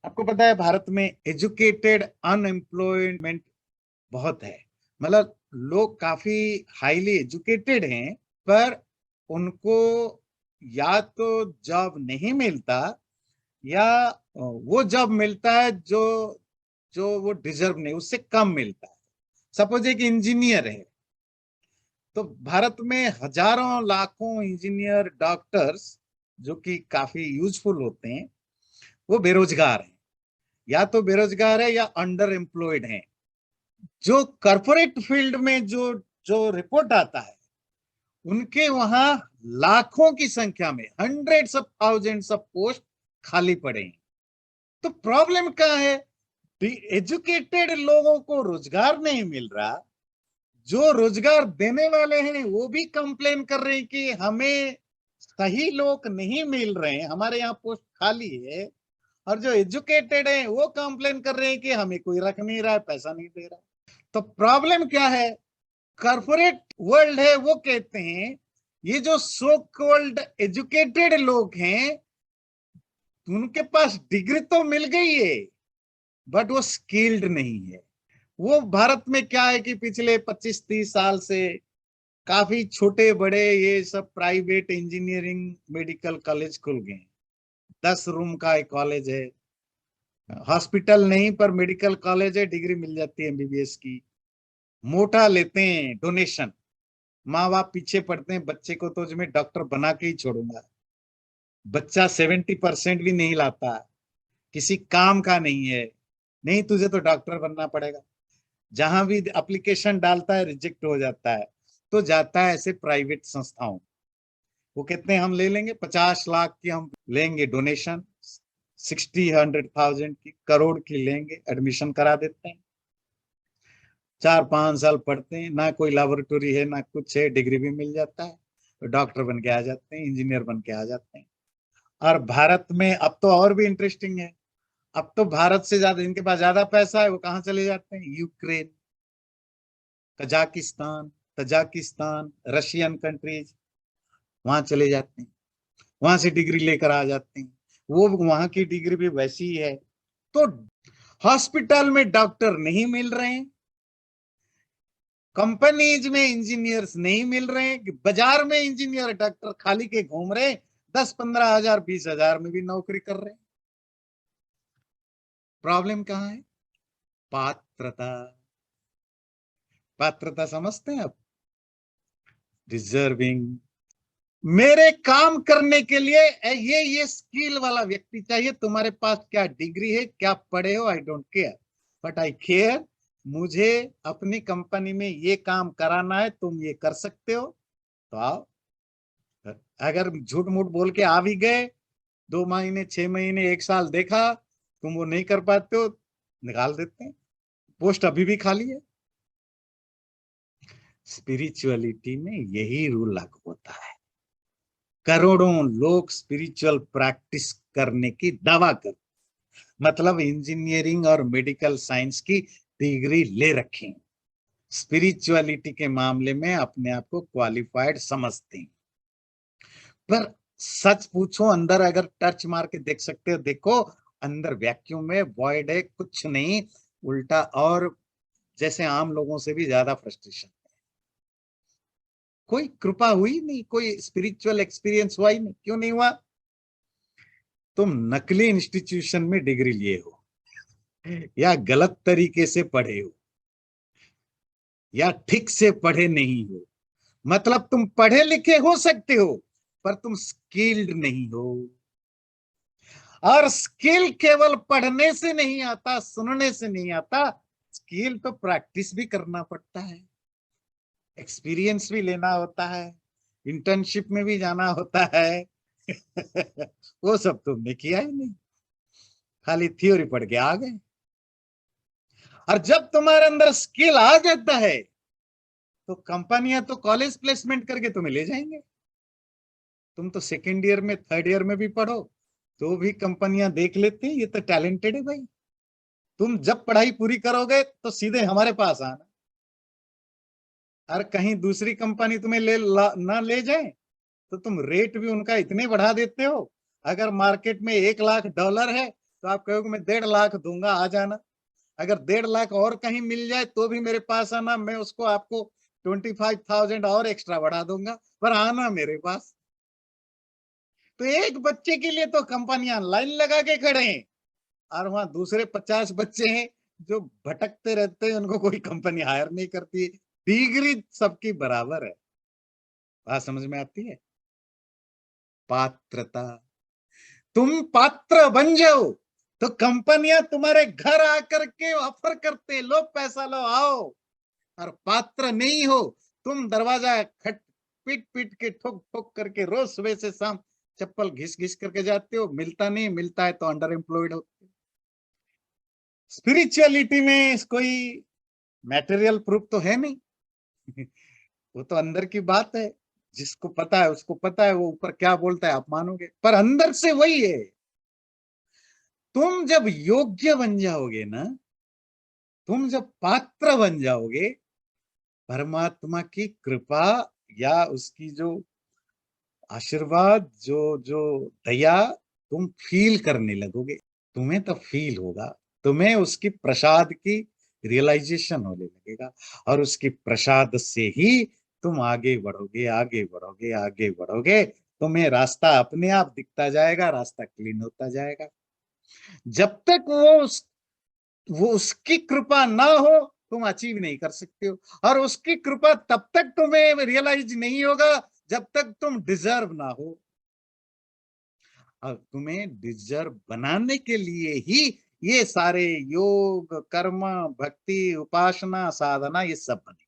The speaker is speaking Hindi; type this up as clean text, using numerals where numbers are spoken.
आपको पता है भारत में एजुकेटेड अनएम्प्लॉयमेंट बहुत है। मतलब लोग काफी हाईली एजुकेटेड हैं, पर उनको या तो जॉब नहीं मिलता, या वो जॉब मिलता है जो जो वो डिजर्व नहीं, उससे कम मिलता है। सपोज एक इंजीनियर है, तो भारत में हजारों लाखों इंजीनियर डॉक्टर्स जो कि काफी यूजफुल होते हैं, वो बेरोजगार हैं। या तो बेरोजगार है या अंडर एम्प्लॉयड है। जो कॉर्पोरेट फील्ड में जो जो रिपोर्ट आता है, उनके वहां लाखों की संख्या में, hundreds of thousands of post खाली पड़े हैं। तो प्रॉब्लम क्या है? एजुकेटेड लोगों को रोजगार नहीं मिल रहा। जो रोजगार देने वाले हैं वो भी कंप्लेन कर रहे हैं कि हमें सही लोग नहीं मिल रहे हैं, हमारे यहाँ पोस्ट खाली है। और जो एजुकेटेड है वो कंप्लेन कर रहे हैं कि हमें कोई रख नहीं रहा है, पैसा नहीं दे रहा। तो प्रॉब्लम क्या है? कॉर्पोरेट वर्ल्ड है, वो कहते हैं ये जो सो कॉल्ड एजुकेटेड लोग हैं, उनके पास डिग्री तो मिल गई है, बट वो स्किल्ड नहीं है। वो भारत में क्या है कि पिछले 25-30 साल से काफी छोटे बड़े ये सब प्राइवेट इंजीनियरिंग मेडिकल कॉलेज खुल गए। 10 रूम का एक कॉलेज है, हॉस्पिटल नहीं पर मेडिकल कॉलेज है, डिग्री मिल जाती है एमबीबीएस की। मोटा लेते हैं डोनेशन, माँ बाप पीछे पड़ते हैं, बच्चे को तो मैं डॉक्टर बना के ही छोड़ूंगा। बच्चा 70% भी नहीं लाता, किसी काम का नहीं है, नहीं तुझे तो डॉक्टर बनना पड़ेगा। जहां भी एप्लीकेशन डालता है रिजेक्ट हो जाता है, तो जाता है ऐसे प्राइवेट संस्थाओं। वो कहते हैं हम ले लेंगे 50 लाख की, हम लेंगे डोनेशन, 60-100,000 की, करोड़ की लेंगे, एडमिशन करा देते हैं। 4-5 साल पढ़ते हैं, ना कोई लैबोरेटरी है ना कुछ है, डिग्री भी मिल जाता है, तो डॉक्टर बन के आ जाते हैं, इंजीनियर बन के आ जाते हैं। और भारत में अब तो और भी इंटरेस्टिंग है, अब तो भारत से ज्यादा इनके पास ज्यादा पैसा है, वो कहाँ चले जाते हैं? Ukraine, Kazakhstan, Tajikistan, Russian countries, वहां चले जाते हैं, वहां से डिग्री लेकर आ जाते हैं। वो वहां की डिग्री भी वैसी ही है। तो हॉस्पिटल में डॉक्टर नहीं मिल रहे हैं, कंपनीज में इंजीनियर्स नहीं मिल रहे हैं, बाजार में इंजीनियर डॉक्टर खाली के घूम रहे हैं, 10-15 हजार 20 हजार में भी नौकरी कर रहे हैं। प्रॉब्लम कहाँ है? पात्रता। पात्रता समझते हैं आप? डिजर्विंग। मेरे काम करने के लिए ये स्किल वाला व्यक्ति चाहिए। तुम्हारे पास क्या डिग्री है, क्या पढ़े हो, I don't care, but I care. मुझे अपनी कंपनी में ये काम कराना है, तुम ये कर सकते हो तो आओ। अगर झूठ मूठ बोल के आ भी गए, 2 महीने 6 महीने 1 साल देखा तुम वो नहीं कर पाते हो, निकाल देते हैं। पोस्ट अभी भी खाली है। स्पिरिचुअलिटी में यही रूल लागू होता है। करोड़ों लोग स्पिरिचुअल प्रैक्टिस करने की दावा कर, मतलब इंजीनियरिंग और मेडिकल साइंस की डिग्री ले रखे, स्पिरिचुअलिटी के मामले में अपने आप को क्वालिफाइड समझते हैं। पर सच पूछो, अंदर अगर टच मार के देख सकते हो, देखो अंदर वैक्यूम में वॉइड है, कुछ नहीं, उल्टा और जैसे आम लोगों से भी ज्यादा फ्रस्ट्रेशन। कोई कृपा हुई नहीं, कोई स्पिरिचुअल एक्सपीरियंस हुआ ही नहीं। क्यों नहीं हुआ? तुम नकली इंस्टीट्यूशन में डिग्री लिए हो, या गलत तरीके से पढ़े हो, या ठीक से पढ़े नहीं हो। मतलब तुम पढ़े लिखे हो सकते हो, पर तुम स्किल्ड नहीं हो। और स्किल केवल पढ़ने से नहीं आता, सुनने से नहीं आता, स्किल तो प्रैक्टिस भी करना पड़ता है, एक्सपीरियंस भी लेना होता है, इंटर्नशिप में भी जाना होता है। वो सब तुमने किया ही नहीं, खाली थ्योरी पढ़ के आ गए। और जब तुम्हारे अंदर स्किल आ जाता है, तो कंपनियां तो कॉलेज प्लेसमेंट करके तुम्हें ले जाएंगे। तुम तो सेकेंड ईयर में, थर्ड ईयर में भी पढ़ो, तो भी कंपनियां देख लेती हैं ये तो टैलेंटेड है भाई। तुम जब पढ़ाई पूरी करोगे तो सीधे हमारे पास आना। और कहीं दूसरी कंपनी तुम्हें ना ले जाए, तो तुम रेट भी उनका इतने बढ़ा देते हो। अगर मार्केट में $1 लाख है, तो आप कहोगे मैं 1.5 लाख दूंगा, आ जाना। अगर 1.5 लाख और कहीं मिल जाए तो भी मेरे पास आना, मैं उसको आपको 25,000 और एक्स्ट्रा बढ़ा दूंगा, पर आना मेरे पास। तो एक बच्चे के लिए तो कंपनियां लाइन लगा के खड़े हैं, और वहां दूसरे 50 बच्चे हैं जो भटकते रहते हैं, उनको कोई कंपनी हायर नहीं करती। डिग्री सबकी बराबर है। बात समझ में आती है? पात्रता, तुम पात्र बन जाओ तो कंपनियां तुम्हारे घर आकर के ऑफर करते, लो पैसा लो आओ। और पात्र नहीं हो, तुम दरवाजा खट पीट पीट के ठोक ठोक करके रोज सुबह से शाम चप्पल घिस घिस करके जाते हो, मिलता नहीं, मिलता है तो अंडर एम्प्लॉयड होते हो। स्पिरिचुअलिटी में कोई मैटेरियल प्रूफ तो है नहीं। वो तो अंदर की बात है, जिसको पता है उसको पता है वो ऊपर क्या बोलता है आप मानोगे, पर अंदर से वही है। तुम जब योग्य बन जाओगे ना, तुम जब पात्र बन जाओगे, परमात्मा की कृपा या उसकी जो आशीर्वाद, जो जो दया, तुम फील करने लगोगे। तुम्हें तो फील होगा, तुम्हें उसकी प्रसाद की रियलाइजेशन होने लगेगा, और उसकी प्रसाद से ही तुम आगे बढ़ोगे, आगे बढ़ोगे, आगे बढ़ोगे। तुम्हें रास्ता अपने आप दिखता जाएगा, रास्ता क्लीन होता जाएगा। जब तक वो उसकी कृपा ना हो, तुम अचीव नहीं कर सकते हो। और उसकी कृपा तब तक तुम्हें रियलाइज नहीं होगा जब तक तुम डिजर्व ना हो। और तुम्हें डिजर्व बनाने के लिए ही ये सारे योग, कर्म, भक्ति, उपासना, साधना ये सब बने।